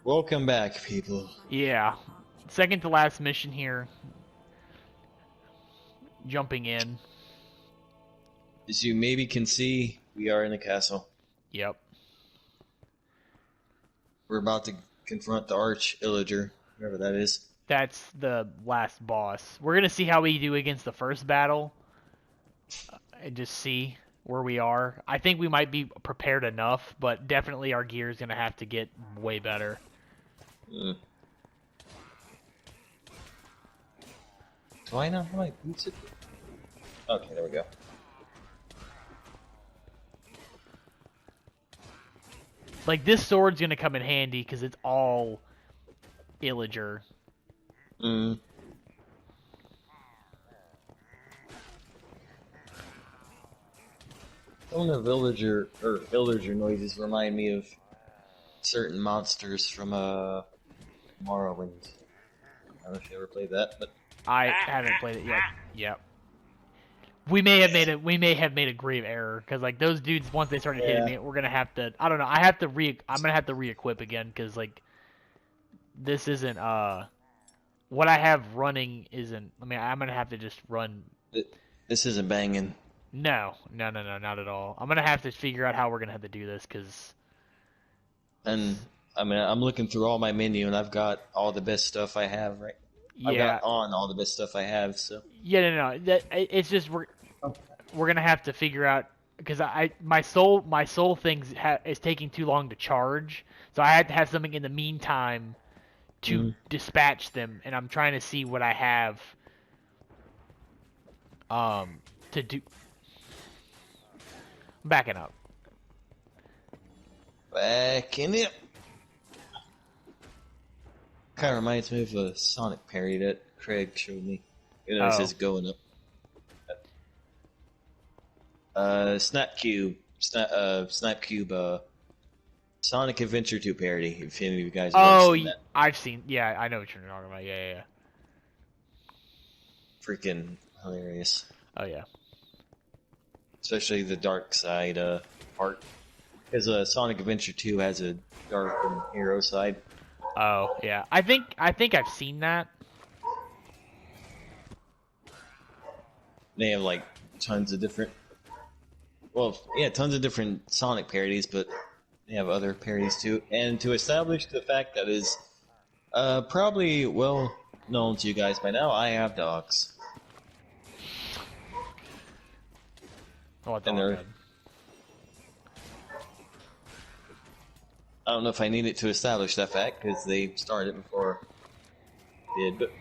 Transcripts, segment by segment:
Welcome back, people. Yeah. Second to last mission here. Jumping in. As you maybe can see, we are in the castle. Yep. We're about to confront the Arch Illager, whoever that is. That's the last boss. We're going to see how we do against the first battle. And just see where we are. I think we might be prepared enough, but definitely our gear is going to have to get way better. Do I not have my boots? Okay, there we go. Like, this sword's going to come in handy because it's all Illager. Some of the villager noises remind me of certain monsters from Morrowind. I don't know if you ever played that, but I haven't played it yet. Yep. We may have made a grave error because like those dudes once they started hitting me, we're gonna have to. I don't know. I'm gonna have to re-equip again because like this isn't what I have running isn't. I mean, I'm gonna have to just run. This isn't banging. No, not at all. I'm gonna have to figure out how we're gonna have to do this because. And I mean, I'm looking through all my menu, and I've got all the best stuff I have, right? Yeah. I've got on all the best stuff I have, so. Yeah, no. It's just we're gonna have to figure out because my soul things is taking too long to charge, so I had to have something in the meantime to dispatch them, and I'm trying to see what I have to do. I'm backing up. Backing it. Kind of reminds me of a Sonic parry that Craig showed me. You know, it says going up. Snap Cube, Sonic Adventure 2 parody. If any of you guys have ever seen that. I've seen. Yeah, I know what you're talking about. Yeah. Freaking hilarious. Oh yeah. Especially the dark side part, because Sonic Adventure 2 has a dark and hero side. Oh yeah, I think I've seen that. They have like tons of different. Well, yeah, tons of different Sonic parodies, but they have other parodies too. And to establish the fact that is probably well known to you guys by now, I have dogs. Oh, it's And all they're. good. I don't know if I needed to establish that fact because they started before I did, but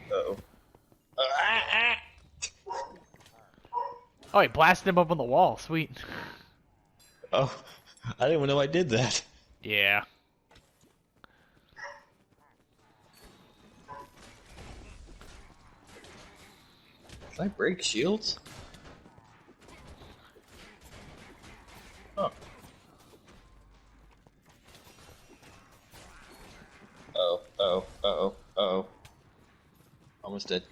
Oh, he blasted him up on the wall. Sweet. Oh, I didn't even know I did that. Yeah. Did I break shields? Oh. Uh-oh. Almost dead.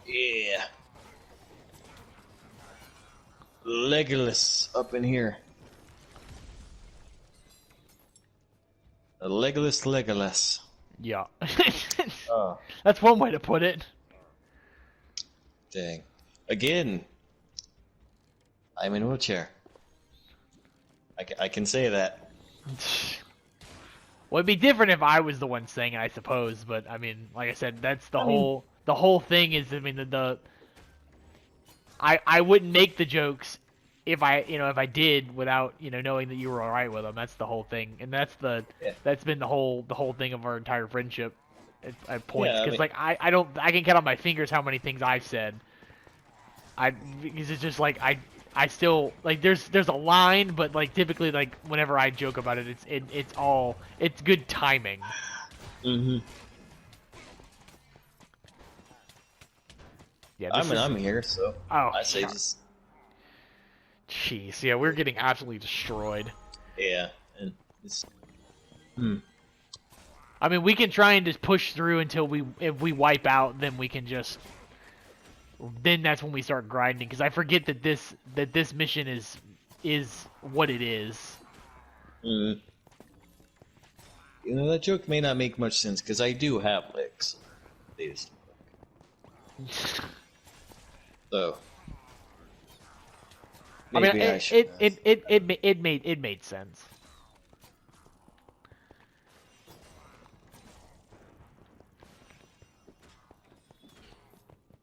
Yeah. Legolas up in here. A Legolas. Yeah. Oh. That's one way to put it. Dang. Again. I'm in a wheelchair. I can say that. Well, it'd be different if I was the one saying it, I suppose. But I mean, like I said, that's the whole thing. Is I mean I wouldn't make the jokes if I did without knowing that you were all right with them. That's the whole thing, and that's been the whole thing of our entire friendship at points. Because like I can count on my fingers how many things I've said. Because it's just like I still like there's a line, but like typically like whenever I joke about it, it's good timing. Yeah, I'm here, so I say God. just. Jeez, yeah, we're getting absolutely destroyed. Yeah, and it's. I mean, we can try and just push through until if we wipe out, then we can just. Then that's when we start grinding, because I forget that this mission is what it is. Mm. You know, that joke may not make much sense, because I do have legs. They just... So... Maybe I mean, I should have. it made sense.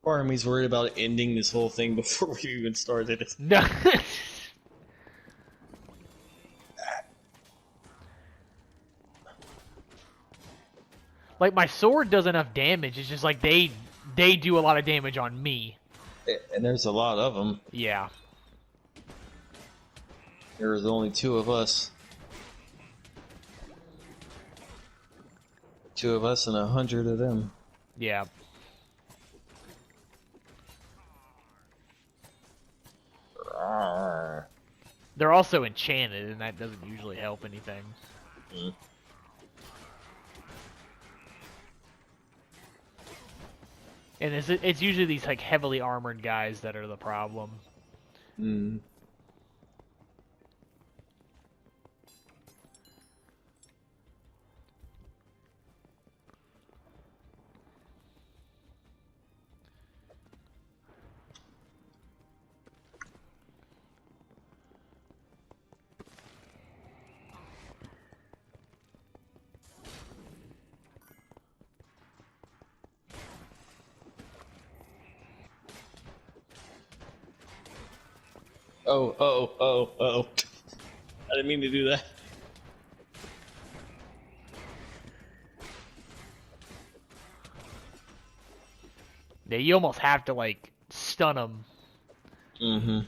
Part of me's worried about ending this whole thing before we even started it. No. Like, my sword does enough damage. It's just like they do a lot of damage on me. And there's a lot of them. Yeah. There's only 2 of us. 2 of us and 100 of them. Yeah. Rawr. They're also enchanted, and that doesn't usually help anything. Mm. And it's usually these like heavily armored guys that are the problem. Mm. Oh. I didn't mean to do that. Yeah, you almost have to like stun them. Mm-hmm.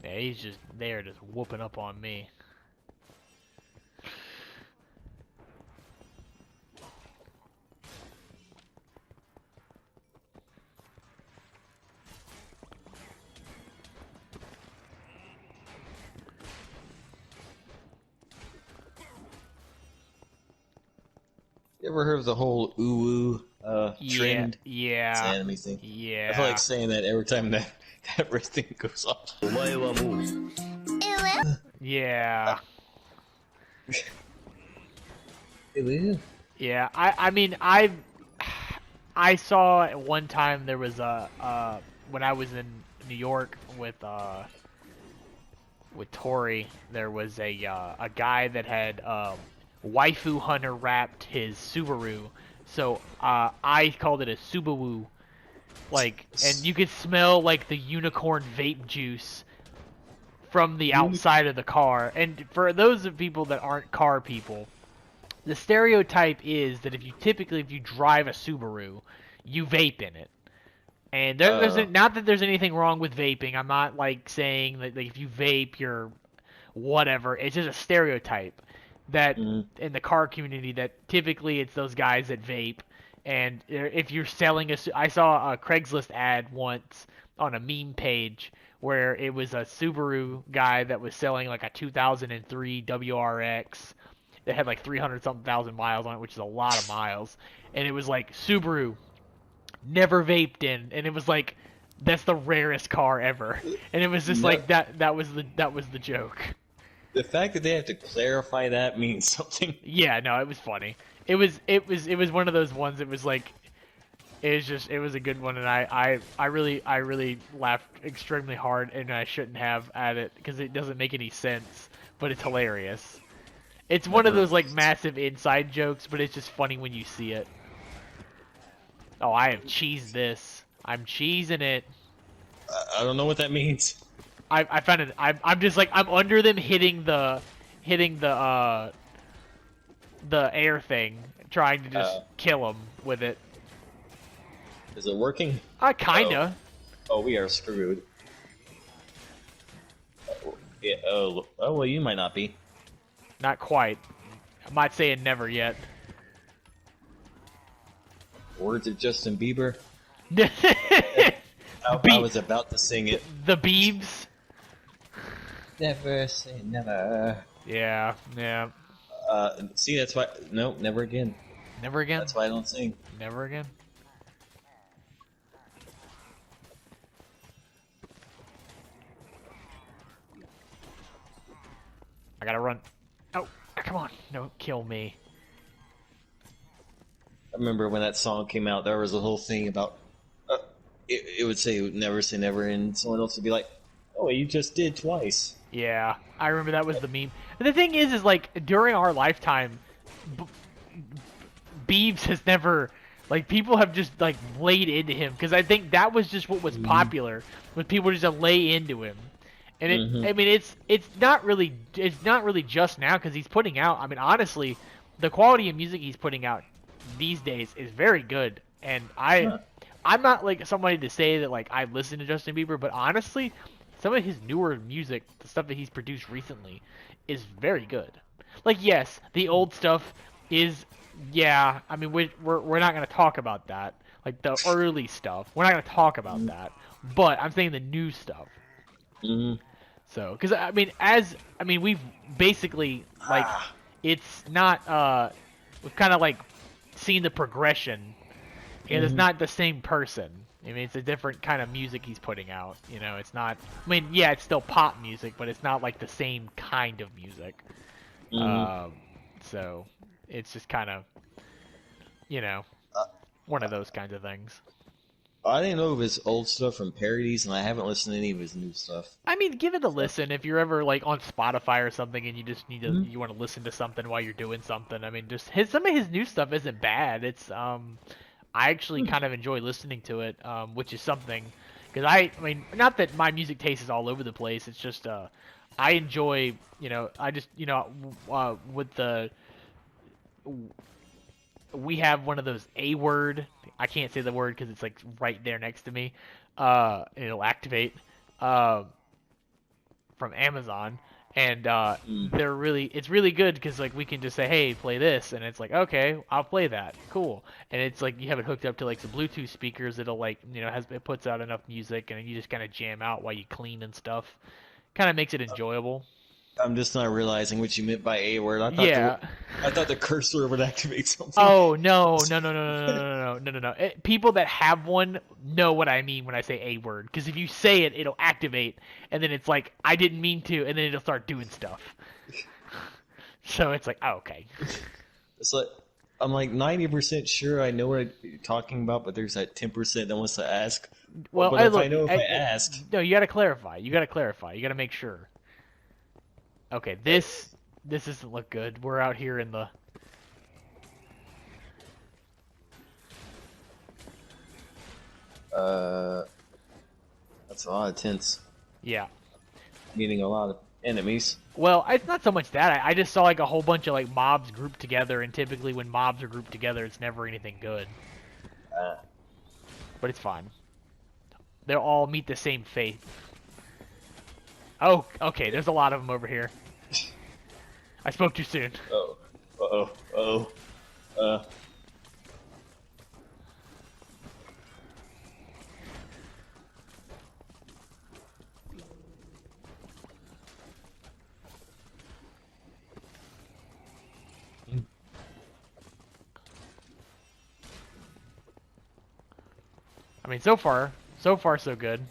Yeah, he's just there, just whooping up on me. You ever heard of the whole ooh trend? Yeah. It's an anime thing. Yeah. I feel like saying that every time that red thing goes off. Yeah. Yeah. I mean, I saw at one time there was a when I was in New York with Tori, there was a guy that had waifu hunter wrapped his Subaru, so I called it a Subaru, like, and you could smell like the unicorn vape juice from the outside of the car. And for those of people that aren't car people, the stereotype is that if you drive a Subaru, you vape in it. And there's not that there's anything wrong with vaping. I'm not like saying that like, if you vape you're whatever. It's just a stereotype that in the car community that typically it's those guys that vape. And if you're selling I saw a Craigslist ad once on a meme page where it was a Subaru guy that was selling like a 2003 WRX that had like 300 something thousand miles on it, which is a lot of miles. And it was like Subaru never vaped in, and it was like that's the rarest car ever. And it was just like that was the joke. The fact that they have to clarify that means something. Yeah, no, it was funny. It was one of those ones. It was like it was a good one, and I really laughed extremely hard, and I shouldn't have at it because it doesn't make any sense, but it's hilarious. It's one of those like massive inside jokes, but it's just funny when you see it. Oh, I have cheesed this. I'm cheesing it. I don't know what that means. I found it. I'm just like I'm under them hitting the air thing, trying to just kill them with it. Is it working? Kinda. Oh, we are screwed. Yeah. Oh, well, you might not be. Not quite. I'm not saying never yet. Words of Justin Bieber. I was about to sing it. The Biebs. Never say never. Yeah. See, that's why. No, never again. Never again? That's why I don't sing. Never again? I gotta run. Oh, come on. Don't kill me. I remember when that song came out, there was a whole thing about it would say never say never, and someone else would be like, "Oh, you just did twice." Yeah, I remember that was the meme. And the thing is like during our lifetime, Beeves has never like people have just like laid into him because I think that was just what was popular, was people just to lay into him. And I mean, it's not really just now because he's putting out. I mean, honestly, the quality of music he's putting out these days is very good. And I'm not like somebody to say that like I listen to Justin Bieber, but honestly, some of his newer music, the stuff that he's produced recently, is very good. Like, yes, the old stuff is, yeah. I mean, we're not gonna talk about that. Like the early stuff, we're not gonna talk about that. But I'm saying the new stuff. So, because I mean, we've basically like, it's not we've kind of like seen the progression, and it's not the same person. I mean, it's a different kind of music he's putting out. You know, it's not. I mean, yeah, it's still pop music, but it's not like the same kind of music. So it's just kind of, you know, one of those kinds of things. I didn't know of his old stuff from parodies, and I haven't listened to any of his new stuff. I mean, give it a listen if you're ever like on Spotify or something, and you just need to you want to listen to something while you're doing something. I mean, just some of his new stuff isn't bad. It's I actually kind of enjoy listening to it, which is something, because I mean, not that my music taste is all over the place. It's just I enjoy, you know, I just, you know, with the, we have one of those A word. I can't say the word because it's like right there next to me. And it'll activate from Amazon, and it's really good because like we can just say, hey, play this, and it's like, okay, I'll play that, cool. And it's like you have it hooked up to like some Bluetooth speakers that'll like, you know, it puts out enough music, and you just kind of jam out while you clean and stuff. Kind of makes it enjoyable. I'm just not realizing what you meant by a word. Yeah. I thought the cursor would activate something. Oh no. People that have one know what I mean when I say a word, because if you say it, it'll activate, and then it's like I didn't mean to, and then it'll start doing stuff. So it's like, oh, okay. It's like I'm like 90% sure I know what you're talking about, but there's that 10% that wants to ask. Well, but if I know if I asked, no, you gotta clarify. You gotta make sure. Okay, this doesn't look good. We're out here in the. That's a lot of tents. Yeah. Meeting a lot of enemies. Well, it's not so much that. I just saw like a whole bunch of like mobs grouped together, and typically when mobs are grouped together, it's never anything good. But it's fine. They'll all meet the same fate. Oh, okay. There's a lot of them over here. I spoke too soon. Oh. Uh-oh. I mean, so far so good.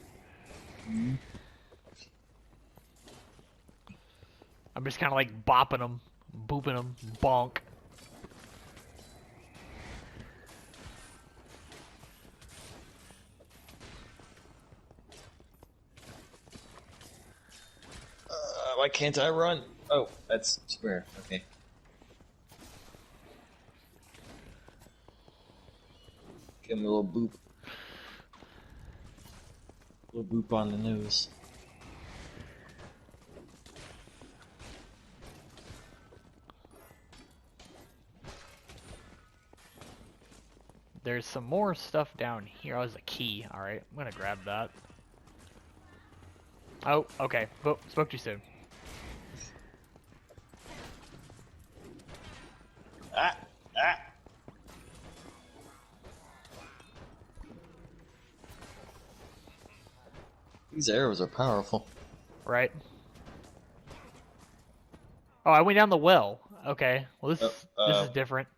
I'm just kind of like bopping them, booping them, bonk. Why can't I run? Oh, that's square. Okay. Give him a little boop. A little boop on the nose. There's some more stuff down here. Oh, there's a key. Alright, I'm gonna grab that. Oh, okay. Spoke too soon. Ah! These arrows are powerful. Right. Oh, I went down the well. Okay. Well, this is different.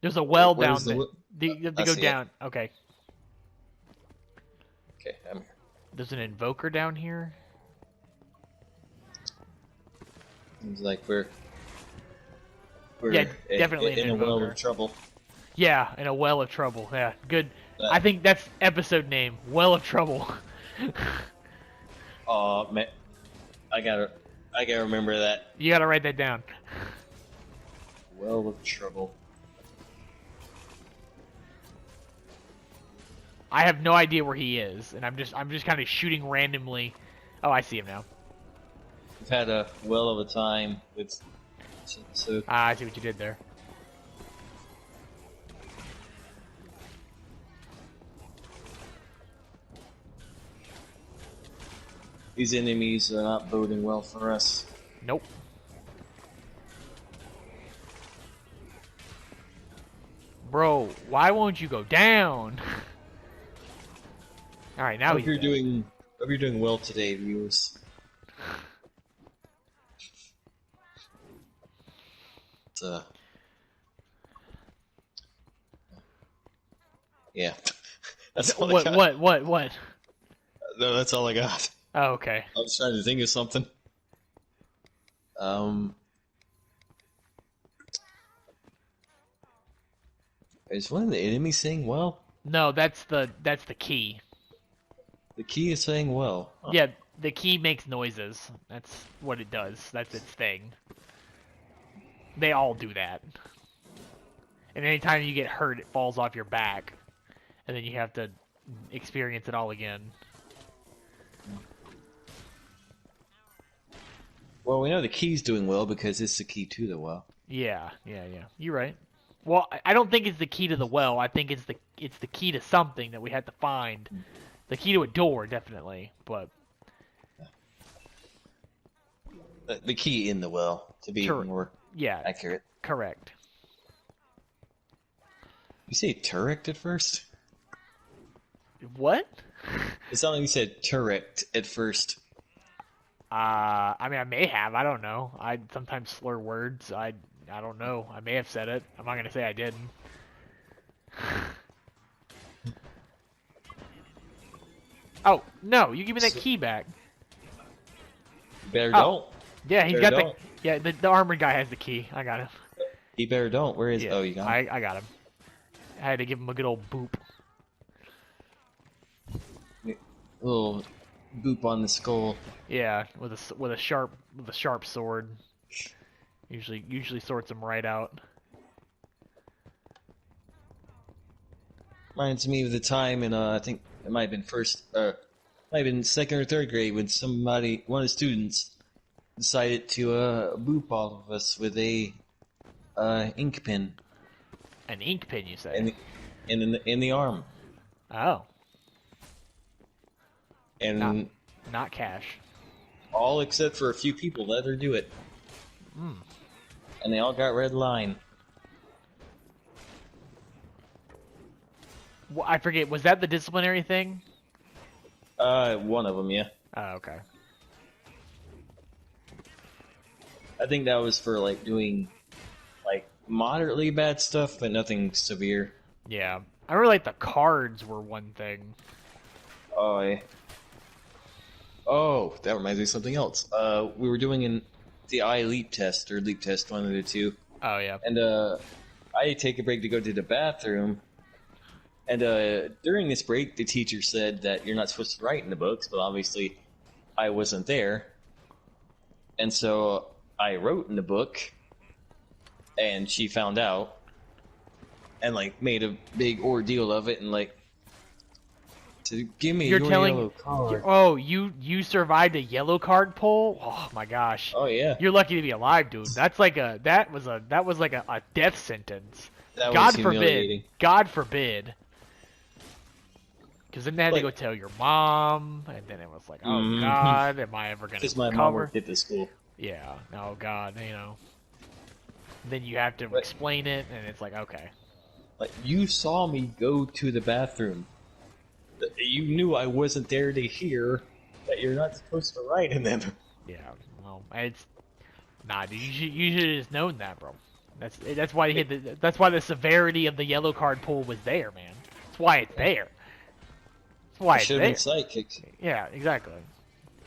There's a well Where's down there. You have to I go see down. Okay. Okay, I'm here. There's an invoker down here. Seems like we're Yeah, definitely in an a world invoker. of trouble. Yeah, in a well of trouble. Yeah, good. That, I think that's episode name. Well of trouble. oh man, I gotta remember that. You gotta write that down. Well of trouble. I have no idea where he is, and I'm just kind of shooting randomly. Oh, I see him now. We've had a well of a time with this episode. Ah, I see what you did there. These enemies are not boding well for us. Nope. Bro, why won't you go down? All right, now Hope you're doing well today, viewers. It's, yeah. That's all I got. What? No, that's all I got. Oh, okay. I was trying to think of something. Is one of the enemies saying well? No, that's the key. The key is saying well. Huh. Yeah, the key makes noises. That's what it does. That's its thing. They all do that. And anytime you get hurt, it falls off your back. And then you have to experience it all again. Well, we know the key's doing well because it's the key to the well. Yeah. You're right. Well, I don't think it's the key to the well. I think it's the key to something that we had to find. The key to a door, definitely, but the key in the well, to be more accurate. Correct. You say turret at first? What? It sounded like you said turret at first. I mean, I may have. I don't know. I sometimes slur words. I don't know. I may have said it. I'm not gonna say I didn't. Oh no! You give me that key back. You better don't. Yeah, he's got the. Yeah, the armored guy has the key. I got him. He better don't. Where is? Yeah, oh, you got him. I got him. I had to give him a good old boop. A little boop on the skull. Yeah, with a sharp sword. Usually sorts him right out. Reminds me of the time in I think it might have been second or third grade when one of the students decided to boop all of us with a ink pen. An ink pen, you say? In the arm. Oh. And not cash. All except for a few people let her do it. Hmm. And they all got red line. Well, I forget. Was that the disciplinary thing? One of them, yeah. Oh, okay. I think that was for like doing like moderately bad stuff, but nothing severe. Yeah, I remember like the cards were one thing. Oh, yeah. Oh, that reminds me of something else. We were doing the eye leap test or leap test, one of the two. Oh yeah. And I take a break to go to the bathroom. And during this break, the teacher said that you're not supposed to write in the books, but obviously I wasn't there. And so I wrote in the book, and she found out, and like made a big ordeal of it, and like, to give me your yellow card. Oh, you survived a yellow card pull? Oh my gosh. Oh yeah. You're lucky to be alive, dude. That's like that was like a death sentence. That God was humiliating. forbid. God forbid. Because then they had to go tell your mom, and then it was like, oh God, am I ever gonna? Because my mom worked at the school. Yeah. Oh God, you know. Then you have to explain it, and it's like, okay. Like, you saw me go to the bathroom. You knew I wasn't there to hear that you're not supposed to write in them. Yeah. Well, it's dude, you should have just known that, bro. That's why that's why the severity of the yellow card pull was there, man. That's why it's there. That's why I it's should have there. been sidekicked. Yeah, exactly.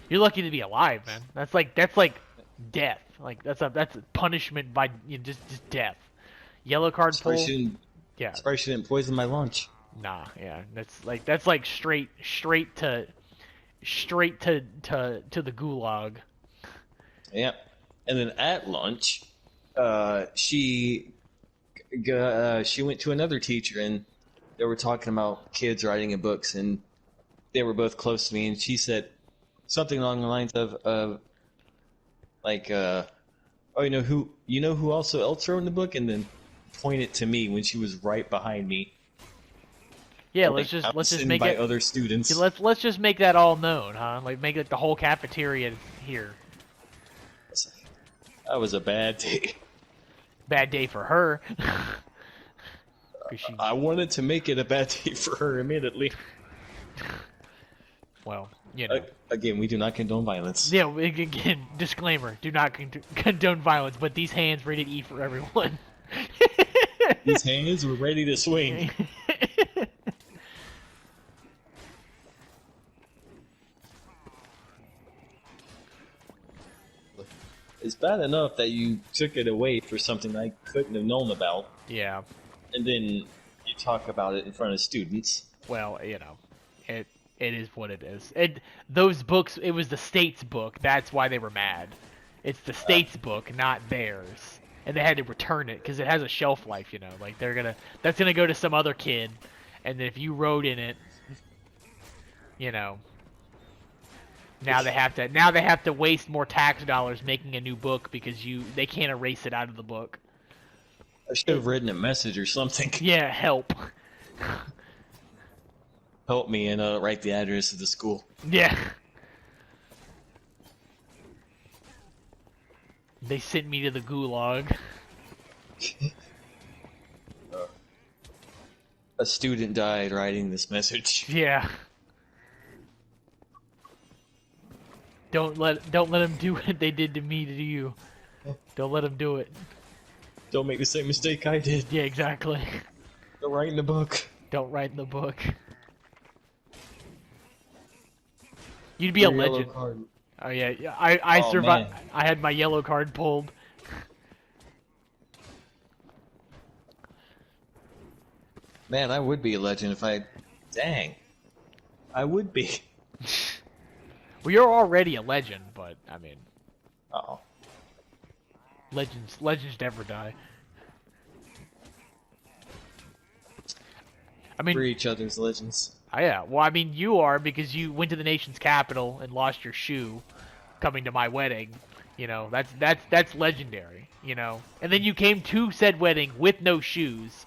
You're lucky to be alive, man. That's like death. Like that's a punishment by just death. Yellow card pull. Yeah. Sorry, she didn't poison my lunch. Nah, yeah. That's like straight to the gulag. Yeah. And then at lunch, she went to another teacher, and they were talking about kids writing in books, and they were both close to me, and she said something along the lines of like, oh, you know who else wrote in the book, and then pointed to me when she was right behind me. Yeah, like, let's just make by it other students. Yeah, let's just make that all known, huh? Like make it the whole cafeteria here. That was a bad day. Bad day for her. I wanted to make it a bad day for her, admittedly. Well, you know. Again, we do not condone violence. Yeah, again, disclaimer: do not condone violence, but these hands rated E for everyone. These hands were ready to swing. It's bad enough that you took it away for something I couldn't have known about. Yeah. And then you talk about it in front of students. Well, you know, it is what it is. Those books, it was the state's book. That's why they were mad. It's the state's book, not theirs. And they had to return it because it has a shelf life, you know. Like that's gonna go to some other kid, and then if you wrote in it, you know. Now they have to waste more tax dollars making a new book because they can't erase it out of the book. I should have written a message or something. Yeah, help. Help me and write the address of the school. Yeah. They sent me to the gulag. A student died writing this message. Yeah. Don't let them do what they did to me to you. Don't let them do it. Don't make the same mistake I did. Yeah, exactly. Don't write in the book. Don't write in the book. You'd be a legend. Oh yeah, I survived. Man. I had my yellow card pulled. Man, I would be a legend if I... Dang. I would be. Well, you're already a legend, but, I mean... Uh-oh. Legends never die. I mean... We're each other's legends. Yeah, well, I mean, you are because you went to the nation's capital and lost your shoe coming to my wedding. You know, that's legendary, you know. And then you came to said wedding with no shoes.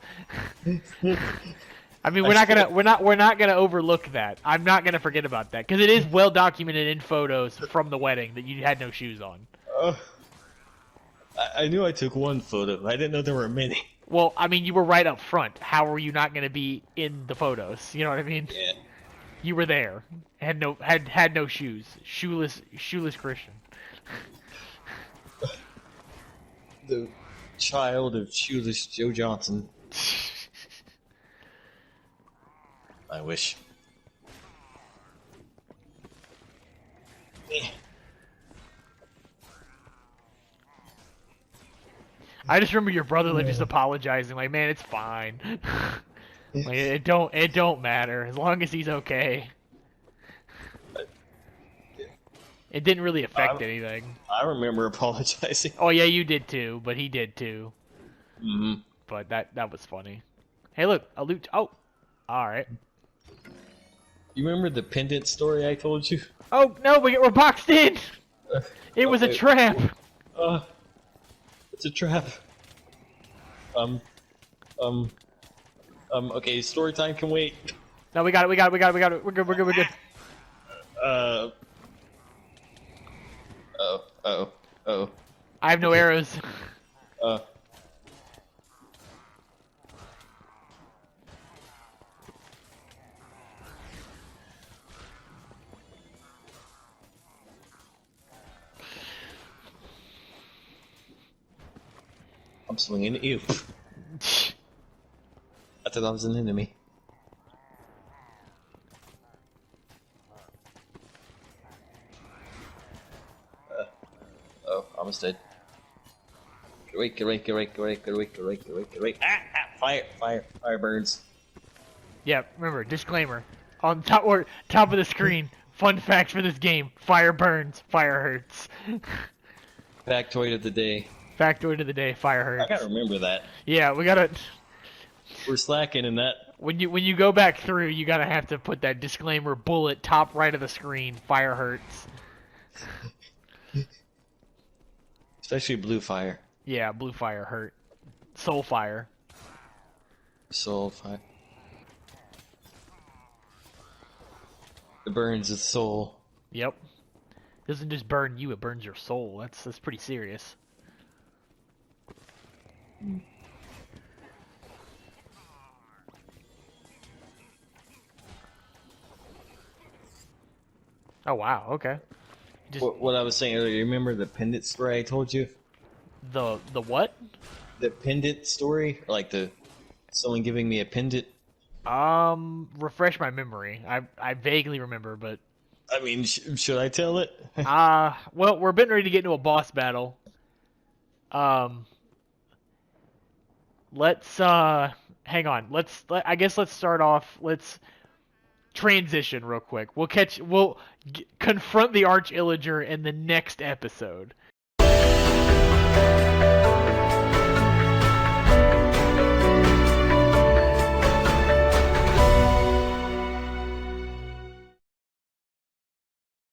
I mean, we're not gonna overlook that. I'm not gonna forget about that because it is well documented in photos from the wedding that you had no shoes on. I knew I took one photo. I didn't know there were many. Well, I mean, you were right up front. How were you not gonna be in the photos? You know what I mean? Yeah. You were there. Had no shoes. Shoeless Christian. The child of shoeless Joe Johnson. I wish. I just remember your brother like just apologizing, like, man, it's fine. Like, it don't matter as long as he's okay. It didn't really affect anything. I remember apologizing. Oh yeah, you did too, but he did too. Mm-hmm. But that was funny. Hey, look, a loot. Oh, all right. You remember the pendant story I told you? Oh no, we're boxed in. It was a trap. It's a trap. Okay, story time can wait. No, we got it. We're good. We're good. Oh. I have no arrows. I'm swinging at you. I thought I was an enemy. Oh, almost dead. Get away, get away, get away, get away, get away, get away, get away, get away. Fire burns. Yeah, remember, disclaimer. On top of the screen, fun fact for this game, fire burns, fire hurts. Factoid of the day. Factoid of the day, fire hurts. I gotta remember that. Yeah, we gotta... We're slacking in that. When you go back through, you gotta have to put that disclaimer bullet top right of the screen, fire hurts. Especially blue fire. Yeah, blue fire hurt. Soul fire. Soul fire. It burns the soul. Yep. It doesn't just burn you, it burns your soul. That's pretty serious. Oh wow, okay. What I was saying earlier, you remember the pendant story I told you? The what? The pendant story? Like someone giving me a pendant? Refresh my memory. I vaguely remember, but... I mean, should I tell it? Well, we're getting ready to get into a boss battle. Let's, hang on. I guess let's start off, let's transition real quick. We'll confront the Arch Illager in the next episode.